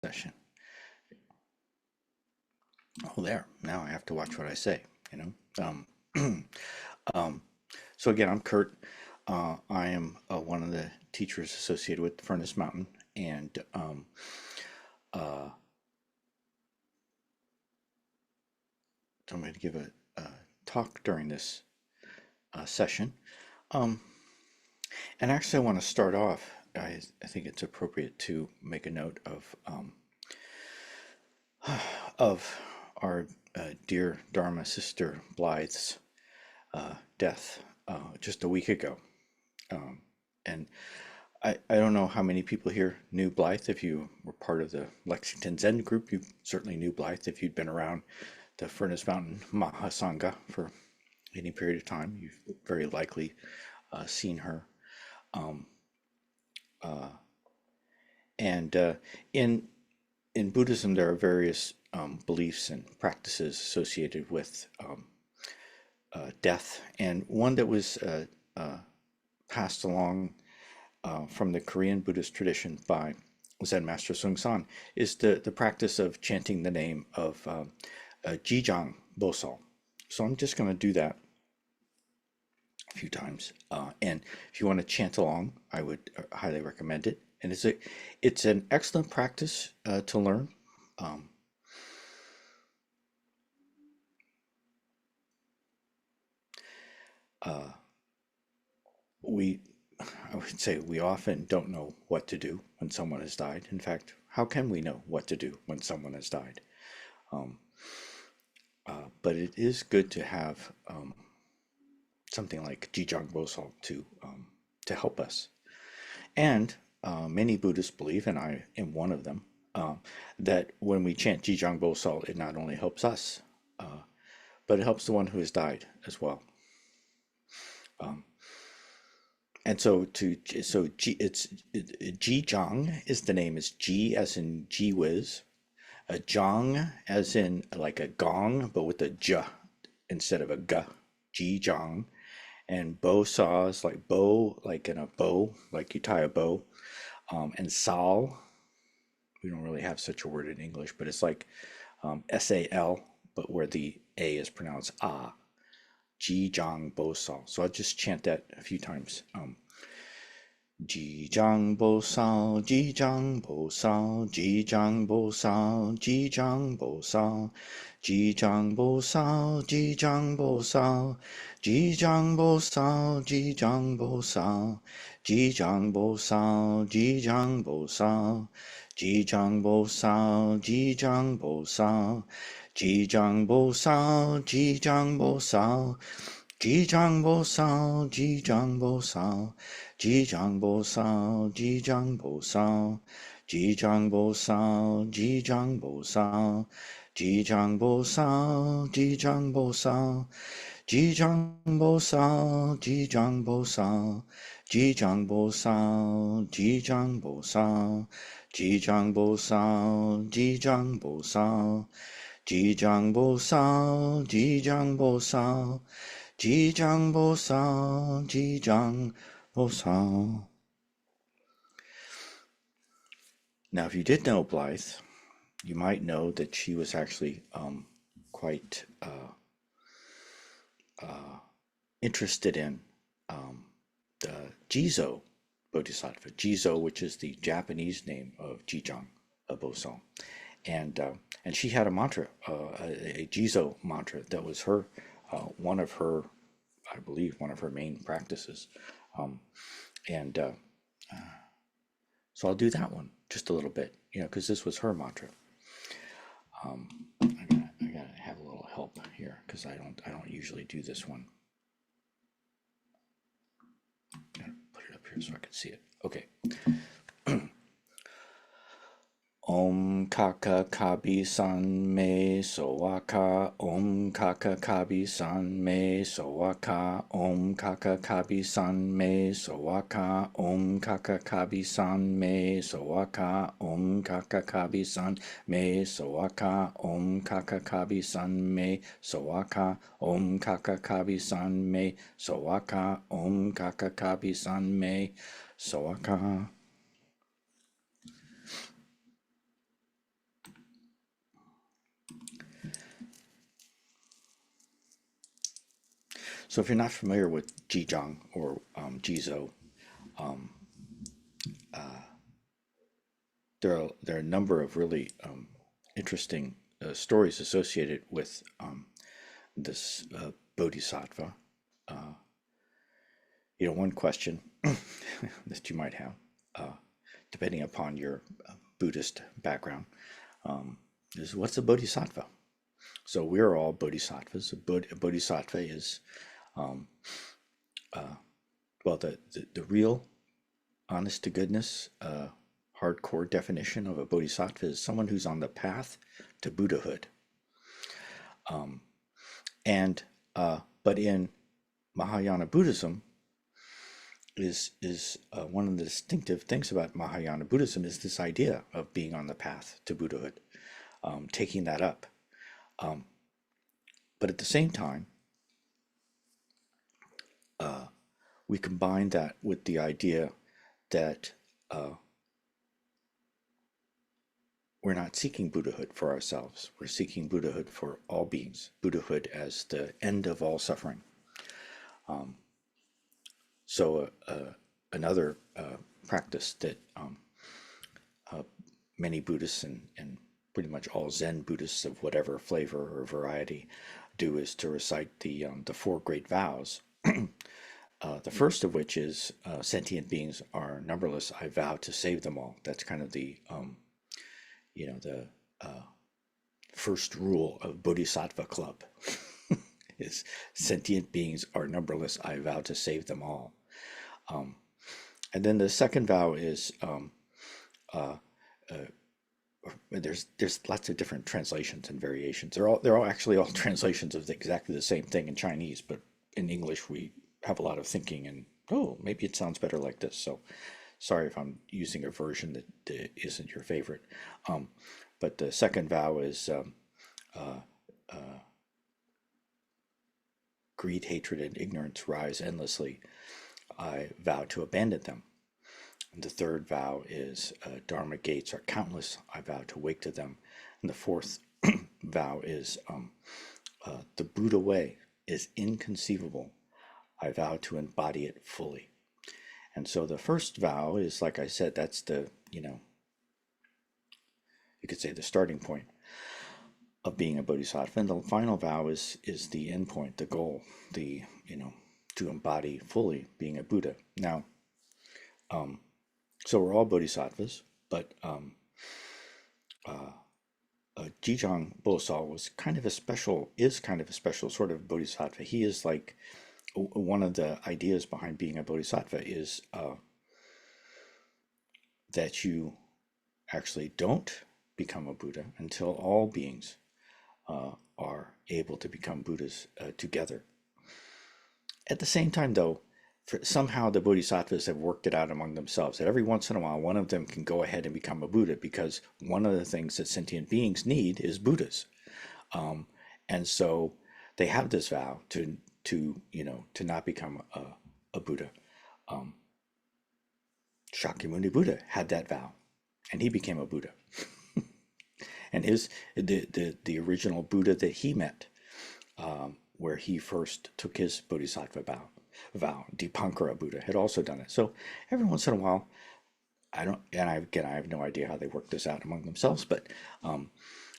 session. Oh, there. Now I have to watch what I say, you know. Um, so again, I'm Kurt. I am one of the teachers associated with Furnace Mountain, and uh, I'm going to give a talk during this session. Um, and actually, I want to start off. I think it's appropriate to make a note of our dear Dharma sister Blythe's death just a week ago. And I don't know how many people here knew Blythe. If you were part of the Lexington Zen group, you certainly knew Blythe. If you'd been around the Furnace Mountain Mahasangha for any period of time, you've very likely seen her. Um, uh, and in Buddhism, there are various beliefs and practices associated with death, and one that was passed along from the Korean Buddhist tradition by Zen Master Sung San is the practice of chanting the name of Ji Jangbo. So I'm just going to do that a few times. And if you want to chant along, I would highly recommend it. And it's an excellent practice to learn. Um, uh, we I would say we often don't know what to do when someone has died. In fact, how can we know what to do when someone has died? Um, but it is good to have something like Ji Jangbo to help us. And many Buddhists believe, and I am one of them, that when we chant Ji Jangbo, it not only helps us, but it helps the one who has died as well. Um, and so Ji Jang is the name is Ji as in Ji Whiz, a Jang as in like a gong but with a J instead of a G, Ji Jang, and bow saw is like bow like in a bow like you tie a bow, and sal, we don't really have such a word in English, but it's like SAL, but where the A is pronounced ah, Ji Jang Bo Sal. So I'll just chant that a few times. Ji Jang Bo Sao, Ji Jang Bo Sao, Ji Jang Bo Sao, Ji Jang Bo Sao, Ji Jang Bo Sao, Ji Jang Bo Sao, Ji Jang Bo Sao, Ji Jang Bo Sao, Ji Jang Bo Sao, Ji Jang Bo Sao, Ji Jang Bo Sao, Ji Jang Bo Sao, Ji Jang Bo Sao, Ji Jang Bo Sao, Ji Jangbo Sao, Ji Jangbo Sao, Ji Jangbo Sao, Ji Jangbo Sao, Ji Jangbo Sao, Ji Jangbo Sao, Ji Jangbo Sao, Ji Jangbo Sao, Ji Jangbo Sao, Ji Jangbo Sao, Ji Jangbo Sao, Ji Jangbo Sao, Ji Jangbo Sao, Ji Jangbo Sao, Ji Jangbo Sao, Ji Jangbo Sao, Ji Jangbo Sao, Ji Jangbo Sao. Now, if you did know Blythe, you might know that she was actually quite interested in um, the Jizo bodhisattva. Jizo, which is the Japanese name of Jijang, a Bosal. And she had a mantra, a Jizo mantra that was her one of her, I believe, one of her main practices. Um, and So I'll do that one just a little bit, because this was her mantra. Um, I gotta have a little help here because I don't usually do this one. I'm gonna put it up here so I can see it. Okay. Om Kaka Kabi San Me Sowaka Om Kaka Kabi San Me Sowaka Om Kaka Kabi San Me Sowaka Om Kaka Kabi San Me Sowaka Om Kaka Kabi San Me Sowaka Om Kaka Kabi San Me Sowaka Om Kaka Kabi San Me Sowaka Om Kaka Kabi San Me Sowaka. So if you're not familiar with Ji Jang or Jizo, there are a number of really interesting stories associated with this bodhisattva. Uh, one question that you might have, depending upon your Buddhist background, is what's a bodhisattva? So we're all bodhisattvas. A bodhisattva is, um, well, the real, honest to goodness, hardcore definition of a bodhisattva is someone who's on the path to Buddhahood. And but in Mahayana Buddhism, is one of the distinctive things about Mahayana Buddhism is this idea of being on the path to Buddhahood, taking that up. But at the same time, we combine that with the idea that we're not seeking Buddhahood for ourselves. We're seeking Buddhahood for all beings. Buddhahood as the end of all suffering. So another practice that many Buddhists and pretty much all Zen Buddhists of whatever flavor or variety do is to recite the four great vows. The first of which is sentient beings are numberless. I vow to save them all. That's kind of the first rule of Bodhisattva Club is sentient beings are numberless. I vow to save them all. And then the second vow is there's lots of different translations and variations. They're all actually all translations of exactly the same thing in Chinese, but in English we have a lot of thinking and maybe it sounds better like this. So sorry if I'm using a version that isn't your favorite. But the second vow is greed, hatred, and ignorance rise endlessly. I vow to abandon them. And the third vow is Dharma gates are countless. I vow to wake to them. And the fourth vow is the Buddha way is inconceivable. I vow to embody it fully. And so the first vow is, like I said, that's the, you could say the starting point of being a bodhisattva. And the final vow is the end point, the goal, the, to embody fully being a Buddha. Now, so we're all bodhisattvas, but Ji Jangbo was kind of a special sort of bodhisattva. He is like, one of the ideas behind being a bodhisattva is that you actually don't become a Buddha until all beings are able to become Buddhas together. At the same time, though, somehow the bodhisattvas have worked it out among themselves that every once in a while one of them can go ahead and become a Buddha, because one of the things that sentient beings need is Buddhas. And so they have this vow to not become a Buddha. Shakyamuni Buddha had that vow, and he became a Buddha. And the original Buddha that he met, where he first took his bodhisattva vow, Dipankara Buddha, had also done it. So every once in a while, I have no idea how they work this out among themselves, but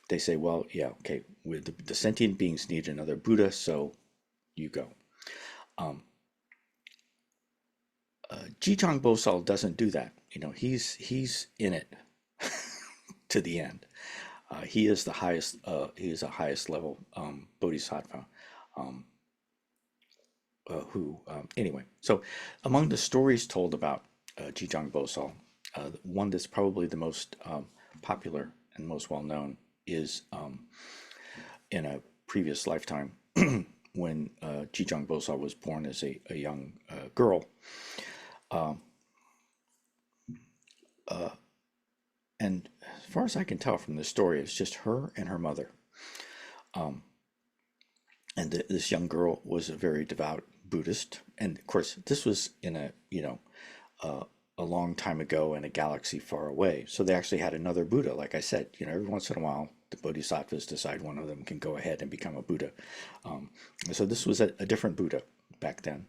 they say, well, yeah, okay, the sentient beings need another Buddha, so you go. Ji Jangbo doesn't do that. He's in it to the end. He is the highest. He is a highest level bodhisattva. Anyway, so among the stories told about Ji Jangbo, one that's probably the most popular and most well known is in a previous lifetime when Ji Jangbo was born as a young girl. And as far as I can tell from the story, it's just her and her mother. And this young girl was a very devout Buddhist. And of course, this was in a long time ago in a galaxy far away. So they actually had another Buddha. Like I said, every once in a while, the bodhisattvas decide one of them can go ahead and become a Buddha. So this was a different Buddha back then.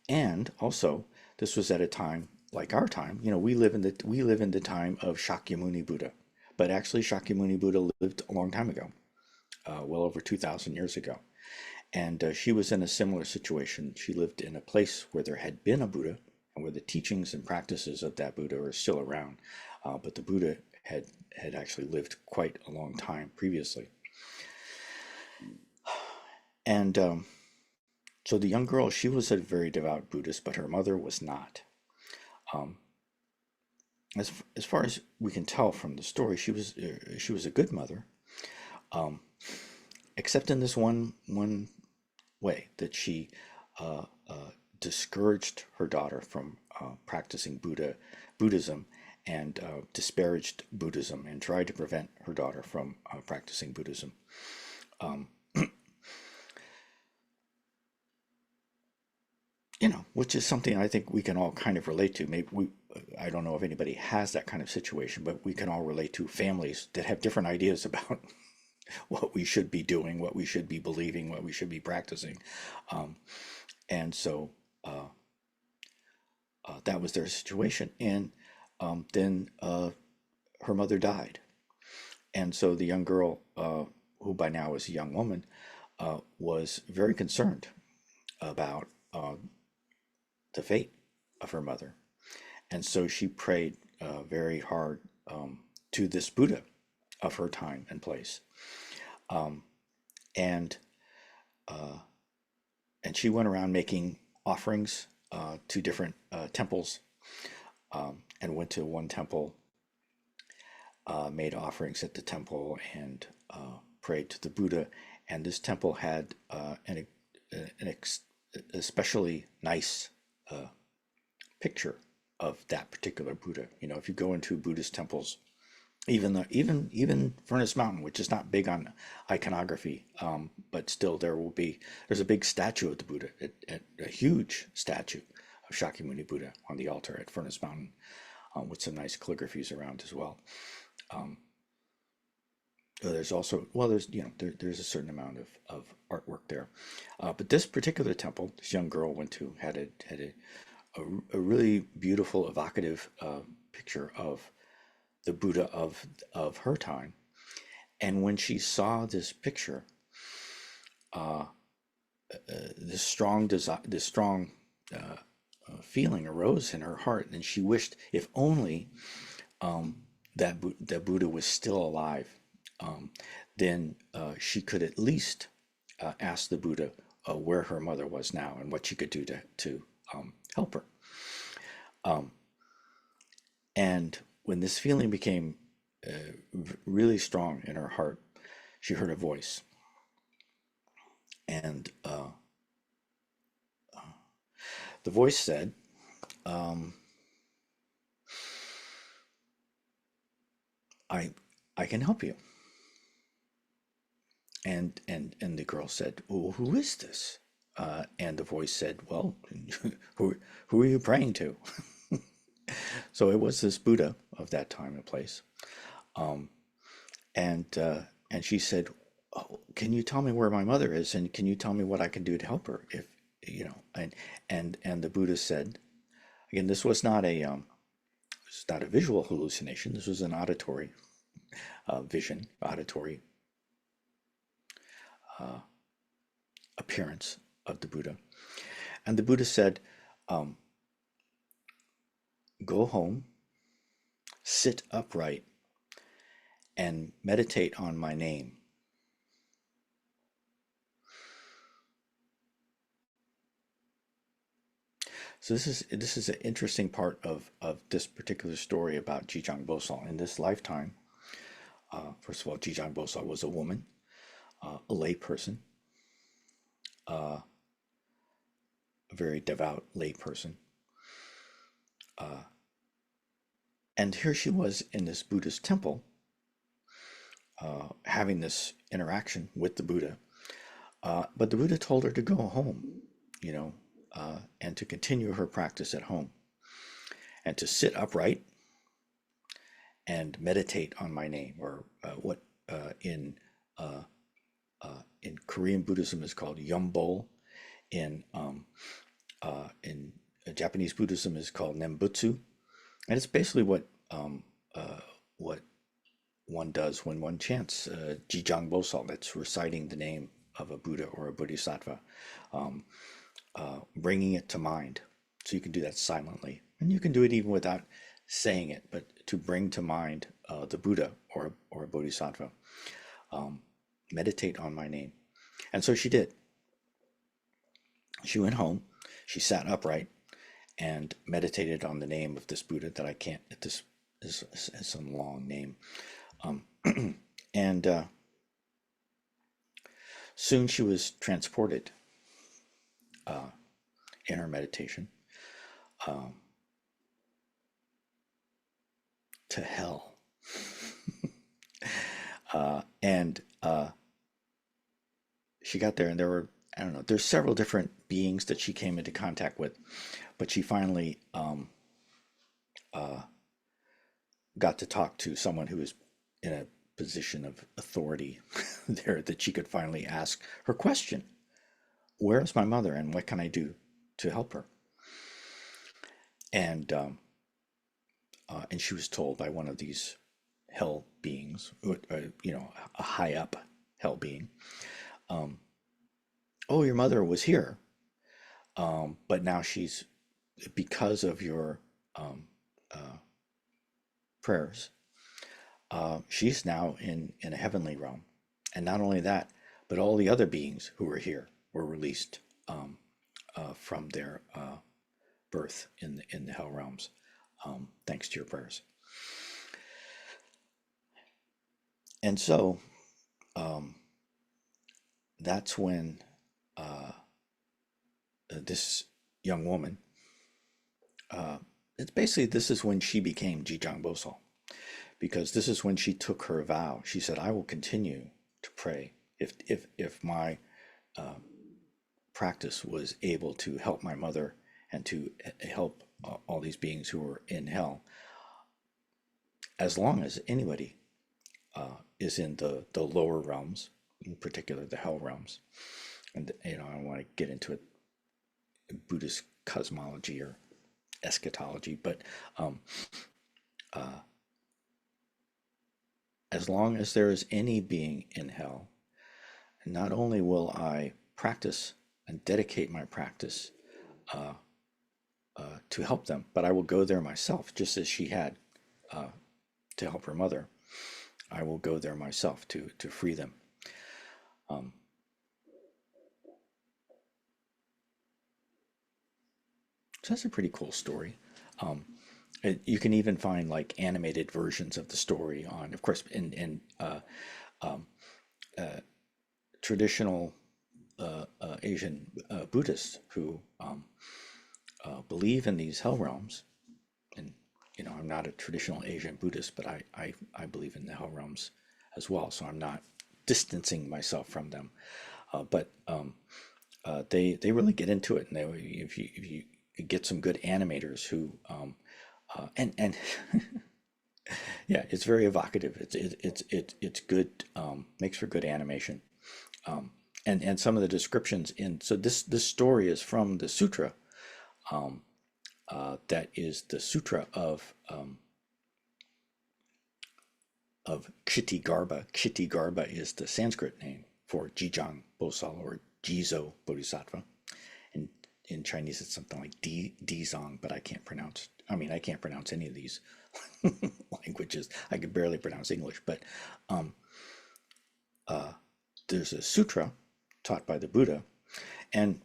And also, this was at a time like our time. We live in the time of Shakyamuni Buddha, but actually Shakyamuni Buddha lived a long time ago, well over 2,000 years ago. And she was in a similar situation. She lived in a place where there had been a Buddha and where the teachings and practices of that Buddha are still around. But the Buddha had actually lived quite a long time previously. And so the young girl, she was a very devout Buddhist, but her mother was not. Um, as far as we can tell from the story, she was a good mother, um, except in this one way that she discouraged her daughter from practicing Buddhism and disparaged Buddhism and tried to prevent her daughter from practicing Buddhism. Um, which is something I think we can all kind of relate to. I don't know if anybody has that kind of situation, but we can all relate to families that have different ideas about what we should be doing, what we should be believing, what we should be practicing. Um, and so that was their situation. And then her mother died. And so the young girl, who by now is a young woman, was very concerned about the fate of her mother. And so she prayed very hard to this Buddha of her time and place. Um, and uh, and she went around making offerings to different temples, and went to one temple, made offerings at the temple, and prayed to the Buddha. And this temple had an especially nice uh, picture of that particular Buddha. If you go into Buddhist temples, even Furnace Mountain, which is not big on iconography, but still there's a big statue of the Buddha, a huge statue of Shakyamuni Buddha on the altar at Furnace Mountain, with some nice calligraphies around as well. Um, there's also there's a certain amount of artwork there, but this particular temple this young girl went to had a really beautiful, evocative picture of the Buddha of her time. And when she saw this picture, uh, this strong desire, this strong feeling arose in her heart, and she wished, if only um, that Buddha was still alive, um, then she could at least ask the Buddha where her mother was now and what she could do to help her. Um, and when this feeling became really strong in her heart, she heard a voice, and the voice said, um, "I, I can help you." And the girl said, "Well, who is this?" And the voice said, "Well, who who are you praying to?" So it was this Buddha of that time and place. Um, and she said, "Oh, can you tell me where my mother is, and can you tell me what I can do to help her?" If you know, and the Buddha said, again, this was not a visual hallucination. This was an auditory vision, auditory uh, appearance of the Buddha. And the Buddha said, um, "Go home, sit upright, and meditate on my name." So this is an interesting part of this particular story about Ji Jangbo in this lifetime. First of all, Ji Jangbo was a woman, a lay person, uh, a very devout lay person. Uh, and here she was in this Buddhist temple, having this interaction with the Buddha. But the Buddha told her to go home, you know, and to continue her practice at home and to sit upright and meditate on my name, or what uh, in Korean Buddhism is called Bol. in in Japanese Buddhism is called Nembutsu, and it's basically what one does when one chants Ji Jangbo. That's reciting the name of a Buddha or a Bodhisattva, um, bringing it to mind. So you can do that silently, and you can do it even without saying it, but to bring to mind the Buddha or a Bodhisattva. Um, Meditate on my name. And so she did. She went home, she sat upright and meditated on the name of this Buddha that I can't, this is some long name. Um, and soon she was transported in her meditation um, to hell. And she got there, and there were, I don't know, there's several different beings that she came into contact with, but she finally got to talk to someone who was in a position of authority there, that she could finally ask her question: where is my mother, and what can I do to help her? And and she was told by one of these hell beings, a high up hell being, um, oh, your mother was here, but now she's, because of your uh, prayers, she's now in a heavenly realm. And not only that, but all the other beings who were here were released from their birth in the hell realms, thanks to your prayers. And so that's when this young woman, it's basically, this is when she became Ji Jangbo, because this is when she took her vow. She said, I will continue to pray if my practice was able to help my mother and to help all these beings who were in hell. As long as anybody is in the lower realms, in particular the hell realms, and I don't want to get into it, Buddhist cosmology or eschatology, but as long as there is any being in hell, not only will I practice and dedicate my practice to help them, but I will go there myself, just as she had to help her mother. I will go there myself to free them. So that's a pretty cool story. You can even find like animated versions of the story on, of course, in traditional Asian Buddhists who believe in these hell realms. And I'm not a traditional Asian Buddhist, but I believe in the hell realms as well. So I'm not distancing myself from them. But they really get into it, and if you get some good animators who and yeah, it's very evocative. It's good. Makes for good animation. And some of the descriptions in, so this story is from the sutra. That is the sutra of Kshitigarbha. Kshitigarbha is the Sanskrit name for Ji Jangbo or Jizo Bodhisattva. And in Chinese, it's something like Dizong, but I can't pronounce. I mean, I can't pronounce any of these languages. I could barely pronounce English. But there's a sutra taught by the Buddha, and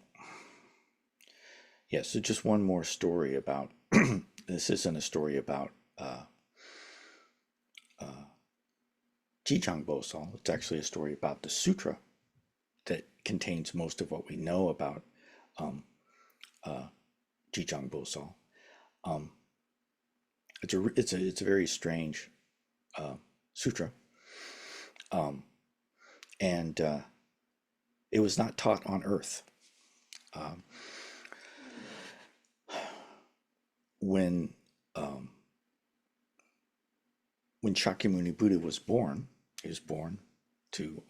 yeah. So just one more story about. This isn't a story about Ji Jangbo. It's actually a story about the sutra that contains most of what we know about Ji Jangbo. It's a very strange sutra, and it was not taught on earth. When Shakyamuni Buddha was born, he was born to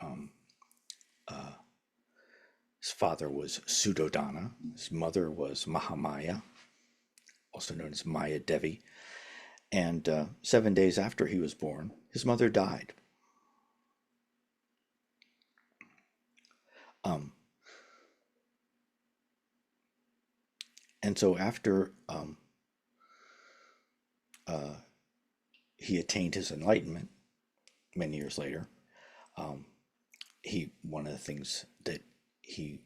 His father was Suddhodana. His mother was Mahamaya, also known as Maya Devi. And 7 days after he was born, his mother died. And so after he attained his enlightenment many years later, one of the things that he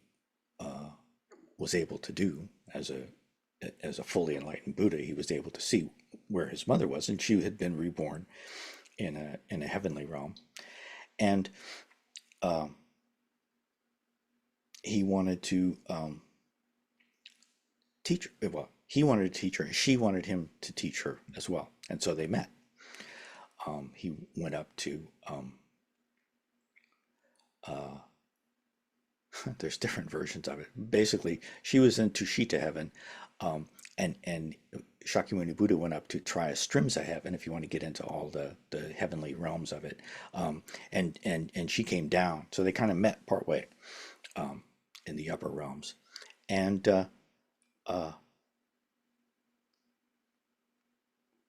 was able to do as a fully enlightened Buddha, he was able to see where his mother was, and she had been reborn in a heavenly realm, and he wanted to teach. Well, he wanted to teach her, and she wanted him to teach her as well, and so they met. He went up to there's different versions of it. Basically, she was in Tushita heaven, and Shakyamuni Buddha went up to Triastrimsa heaven, if you want to get into all the heavenly realms of it, and she came down. So they kind of met partway in the upper realms, and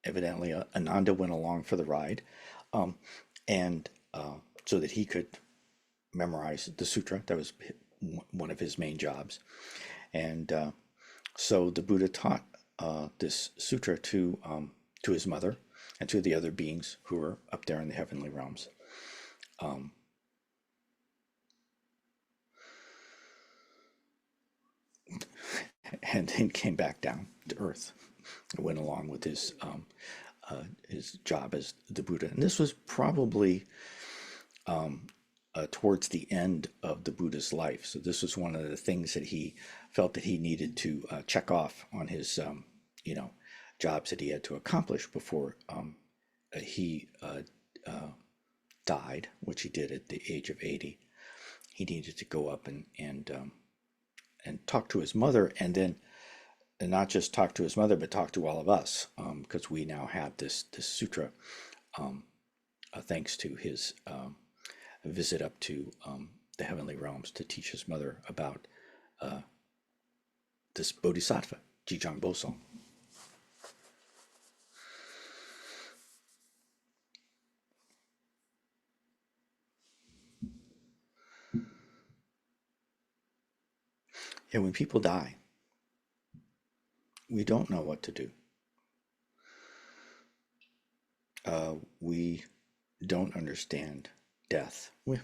evidently Ananda went along for the ride, and so that he could memorize the sutra. That was one of his main jobs. And so the Buddha taught this sutra to his mother and to the other beings who were up there in the heavenly realms. And then came back down to earth and went along with his job as the Buddha. And this was probably towards the end of the Buddha's life. So this was one of the things that he felt that he needed to check off on his, jobs that he had to accomplish before he died, which he did at the age of 80. He needed to go up and talk to his mother, and then not just talk to his mother, but talk to all of us, because we now have this sutra, thanks to his visit up to the heavenly realms to teach his mother about this bodhisattva, Ji Jangbo song. And when people die, we don't know what to do. We don't understand death. We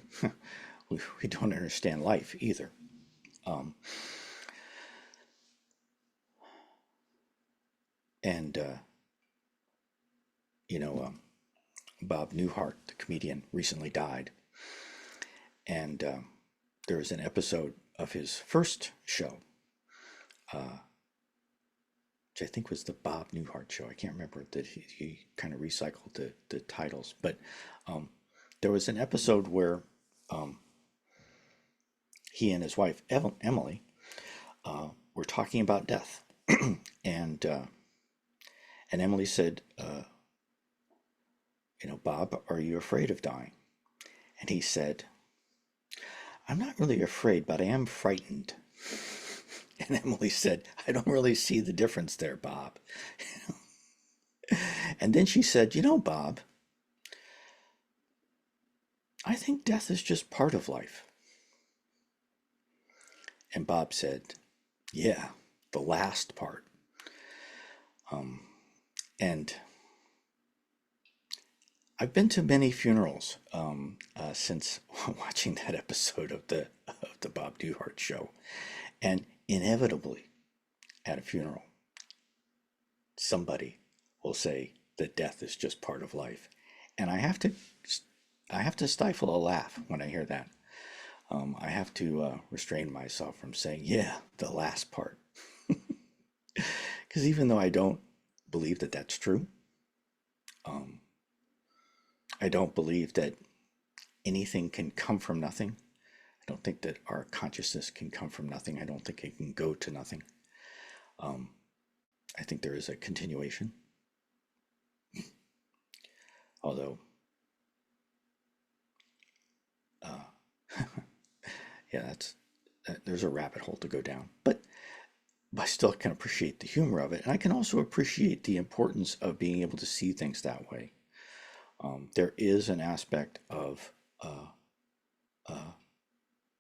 don't understand life either. Bob Newhart, the comedian, recently died. And there was an episode of his first show, which I think was the Bob Newhart show. I can't remember that he kind of recycled the titles, but there was an episode where he and his wife Emily were talking about death, and Emily said, "Bob, are you afraid of dying?" And he said, "I'm not really afraid, but I am frightened." And Emily said, "I don't really see the difference there, Bob." And then she said, "Bob, I think death is just part of life." And Bob said, "Yeah, the last part." And I've been to many funerals since watching that episode of the Bob Newhart show, and inevitably, at a funeral, somebody will say that death is just part of life, and I have to stifle a laugh when I hear that. I have to restrain myself from saying, "Yeah, the last part," because even though I don't believe that that's true, I don't believe that anything can come from nothing. I don't think that our consciousness can come from nothing. I don't think it can go to nothing. I think there is a continuation. Although, yeah, there's a rabbit hole to go down. But I still can appreciate the humor of it, and I can also appreciate the importance of being able to see things that way. There is an aspect uh, uh,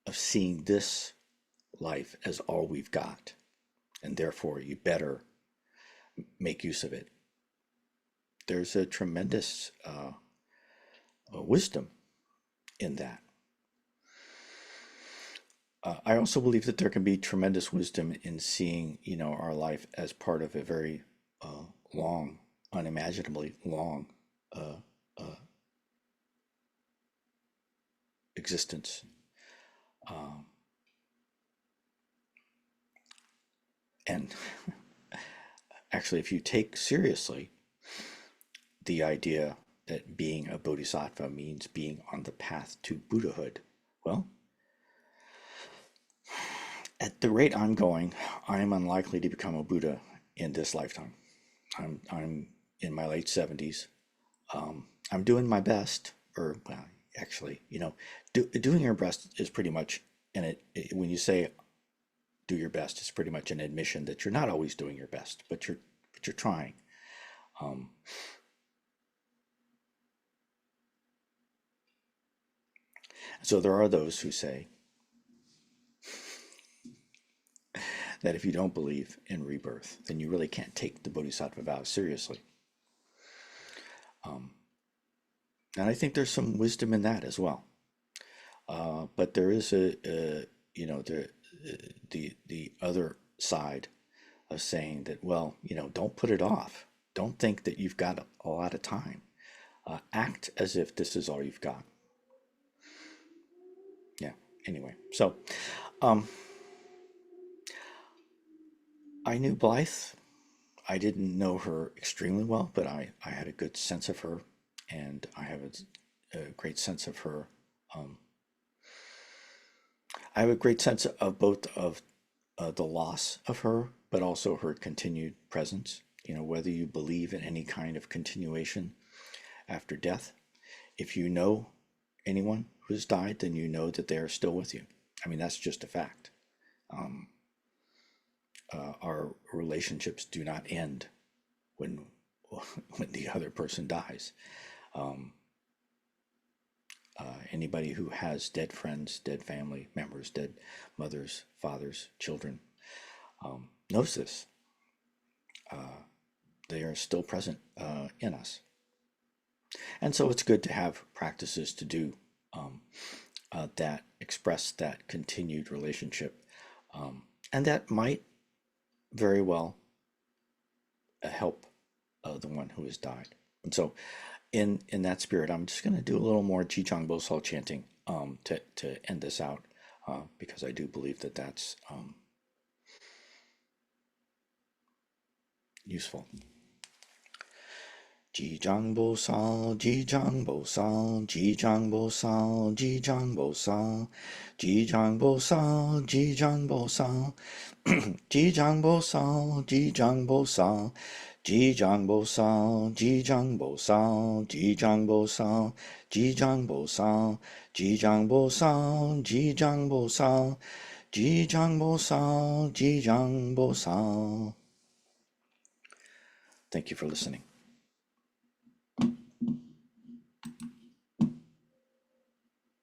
of seeing this life as all we've got, and therefore you better make use of it. There's a tremendous wisdom in that. I also believe that there can be tremendous wisdom in seeing, our life as part of a very long, unimaginably long uh, uh, existence. Um, and actually, if you take seriously the idea that being a bodhisattva means being on the path to Buddhahood, well, at the rate I'm going, I am unlikely to become a Buddha in this lifetime. I'm in my late 70s. I'm doing my best, or well, actually, doing your best is pretty much, and when you say do your best, it's pretty much an admission that you're not always doing your best, but you're trying. Um, so there are those who say that if you don't believe in rebirth, then you really can't take the bodhisattva vow seriously. Um, and I think there's some wisdom in that as well. But there is the other side of saying that, well, don't put it off. Don't think that you've got a lot of time. Act as if this is all you've got. Yeah. Anyway, so um, I knew Blythe. I didn't know her extremely well, but I had a good sense of her, and I have a great sense of her. Um, I have a great sense of both of the loss of her, but also her continued presence. Whether you believe in any kind of continuation after death, if you know anyone who's died, then you know that they are still with you. I mean, that's just a fact. Um, our relationships do not end when when the other person dies. Um, Anybody who has dead friends, dead family members, dead mothers, fathers, children knows this. Uh, they are still present in us. And so it's good to have practices to do um, that express that continued relationship. And that might very well help the one who has died. And so, in that spirit, I'm just going to do a little more Ji Jangbo soul chanting to end this out, because I do believe that that's useful. Ji Jangbo Sao, Ji Jangbo Sao, Ji Jangbo Sao, Ji Jangbo Sao, Ji Jangbo Sao, Ji Jangbo Sao, Ji Jangbo Sao, Ji Jangbo Sao, Ji Jangbo Sao, Ji Jangbo Sao, Ji Jangbo Sao, Ji Jangbo Sao, Ji Jangbo Sao, Ji Jangbo Sao, Ji Jangbo Sao, Ji Jangbo Sao. Thank you for listening.